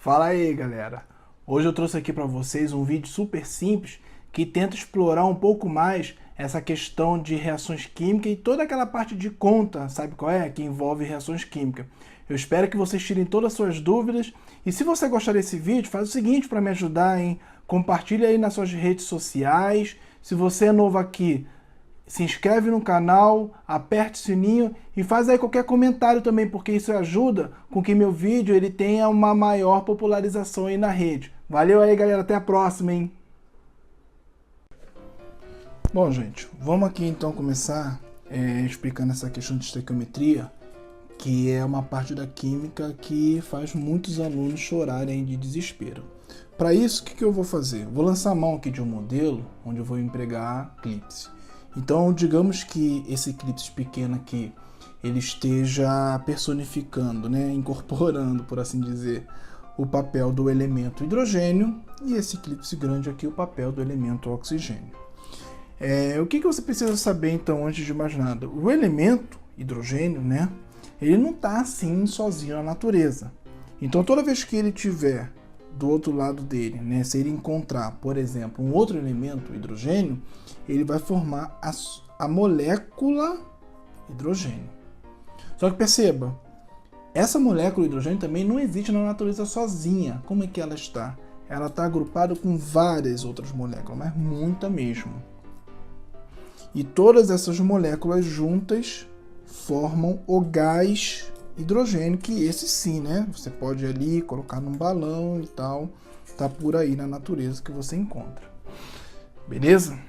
Fala aí, galera! Hoje eu trouxe aqui para vocês um vídeo super simples que tenta explorar um pouco mais essa questão de reações químicas e toda aquela parte de conta, sabe qual é? Que envolve reações químicas. Eu espero que vocês tirem todas as suas dúvidas e se você gostar desse vídeo, faz o seguinte para me ajudar, hein? Compartilha aí nas suas redes sociais. Se você é novo aqui, se inscreve no canal, aperte o sininho e faz aí qualquer comentário também, porque isso ajuda com que meu vídeo ele tenha uma maior popularização aí na rede. Valeu aí, galera, até a próxima, hein? Bom, gente, vamos aqui então começar explicando essa questão de estequiometria, que é uma parte da química que faz muitos alunos chorarem de desespero. Para isso, o que eu vou fazer? Vou lançar a mão aqui de um modelo onde eu vou empregar clipse. Então, digamos que esse eclipse pequeno aqui, ele esteja personificando, né, incorporando, por assim dizer, o papel do elemento hidrogênio e esse eclipse grande aqui, o papel do elemento oxigênio. O que você precisa saber, então, antes de mais nada? O elemento hidrogênio, né, ele não está assim sozinho na natureza. Então, toda vez que ele tiver do outro lado dele, né, se ele encontrar, por exemplo, um outro elemento hidrogênio, ele vai formar a molécula hidrogênio. Só que perceba, essa molécula hidrogênio também não existe na natureza sozinha. Como é que ela está? Ela está agrupada com várias outras moléculas, mas muita mesmo. E todas essas moléculas juntas formam o gás hidrogênio, que esse sim, né? Você pode ali colocar num balão e tal, tá por aí na natureza que você encontra. Beleza?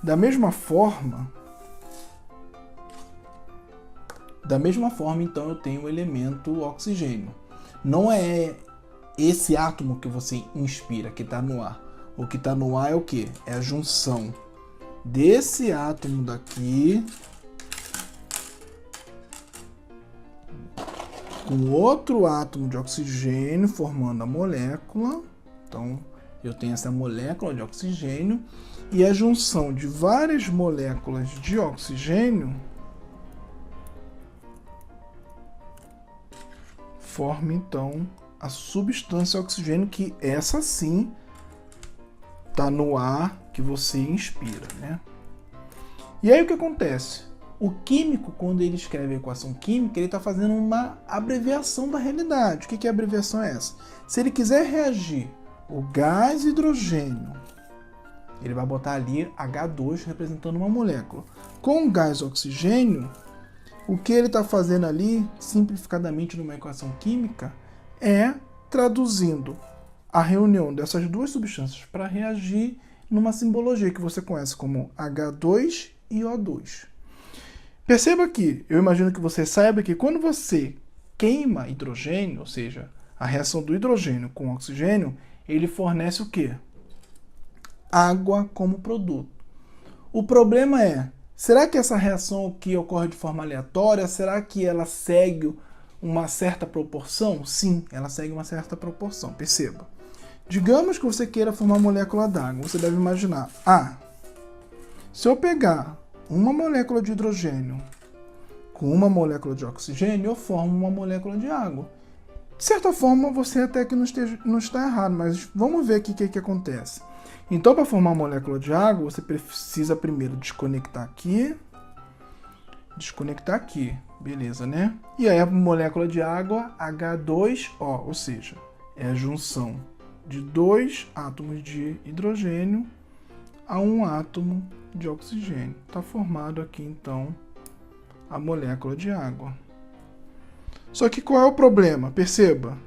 Da mesma forma, então, eu tenho o elemento oxigênio. Não é esse átomo que você inspira, que está no ar. O que está no ar é o quê? É a junção desse átomo daqui com outro átomo de oxigênio formando a molécula. Então, eu tenho essa molécula de oxigênio e a junção de várias moléculas de oxigênio forma, então, a substância oxigênio, que essa sim está no ar que você inspira, né? E aí o que acontece? O químico, quando ele escreve a equação química, ele está fazendo uma abreviação da realidade. O que a abreviação é essa? Se ele quiser reagir o gás hidrogênio, ele vai botar ali H2 representando uma molécula. Com o gás oxigênio, o que ele está fazendo ali, simplificadamente numa equação química, é traduzindo a reunião dessas duas substâncias para reagir numa simbologia que você conhece como H2 e O2. Perceba que, eu imagino que você saiba que quando você queima hidrogênio, ou seja, a reação do hidrogênio com oxigênio, ele fornece o quê? Água como produto. O problema é, será que essa reação aqui ocorre de forma aleatória? Será que ela segue uma certa proporção? Sim, ela segue uma certa proporção, perceba. Digamos que você queira formar molécula d'água, você deve imaginar, se eu pegar uma molécula de hidrogênio com uma molécula de oxigênio, eu formo uma molécula de água. De certa forma, você até que não está errado, mas vamos ver aqui o que acontece. Então, para formar a molécula de água, você precisa primeiro desconectar aqui, beleza, né? E aí a molécula de água, H2O, ou seja, é a junção de dois átomos de hidrogênio a um átomo de oxigênio. Está formado aqui, então, a molécula de água. Só que qual é o problema? Perceba,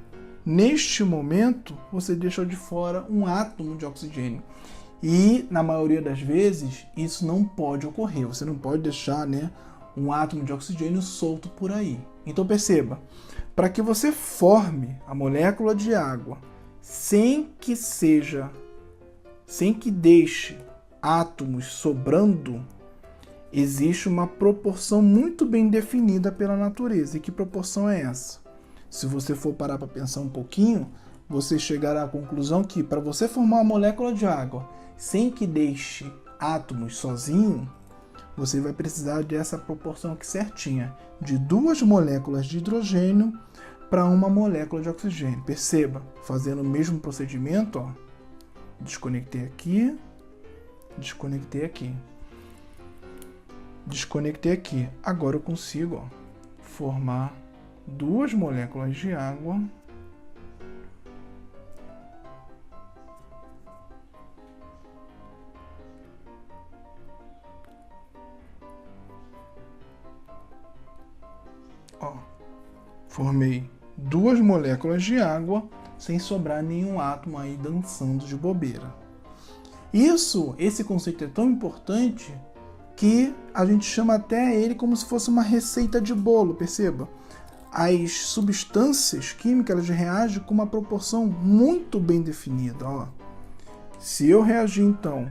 neste momento, você deixou de fora um átomo de oxigênio. E, na maioria das vezes, isso não pode ocorrer. Você não pode deixar, né, um átomo de oxigênio solto por aí. Então, perceba, para que você forme a molécula de água sem que deixe átomos sobrando, existe uma proporção muito bem definida pela natureza. E que proporção é essa? Se você for parar para pensar um pouquinho, você chegará à conclusão que para você formar uma molécula de água sem que deixe átomos sozinho, você vai precisar dessa proporção aqui certinha, de duas moléculas de hidrogênio para uma molécula de oxigênio. Perceba, fazendo o mesmo procedimento, ó, desconectei aqui, desconectei aqui, desconectei aqui. Agora eu consigo, ó, formar 2 moléculas de água formei 2 moléculas de água sem sobrar nenhum átomo aí dançando de bobeira. Esse conceito é tão importante que a gente chama até ele como se fosse uma receita de bolo, perceba? As substâncias químicas elas reagem com uma proporção muito bem definida. Ó. Se eu reagir então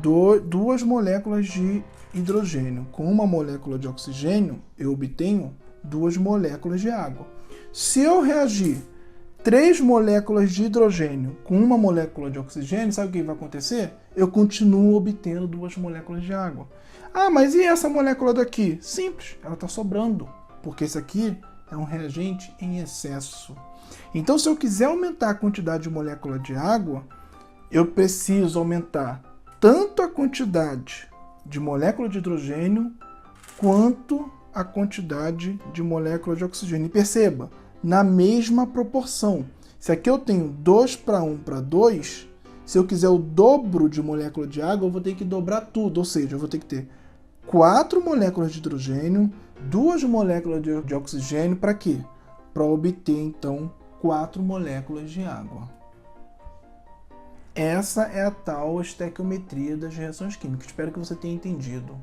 2 moléculas de hidrogênio com uma molécula de oxigênio, eu obtenho 2 moléculas de água. Se eu reagir 3 moléculas de hidrogênio com uma molécula de oxigênio, sabe o que vai acontecer? Eu continuo obtendo 2 moléculas de água. Ah, mas e essa molécula daqui? Simples, ela está sobrando, porque esse aqui é um reagente em excesso. Então, se eu quiser aumentar a quantidade de molécula de água, eu preciso aumentar tanto a quantidade de molécula de hidrogênio quanto a quantidade de molécula de oxigênio. E perceba, na mesma proporção. Se aqui eu tenho 2 para 1 para 2, se eu quiser o dobro de molécula de água, eu vou ter que dobrar tudo. Ou seja, eu vou ter que ter 4 moléculas de hidrogênio, 2 moléculas de oxigênio, para quê? Para obter, então, 4 moléculas de água. Essa é a tal estequiometria das reações químicas. Espero que você tenha entendido.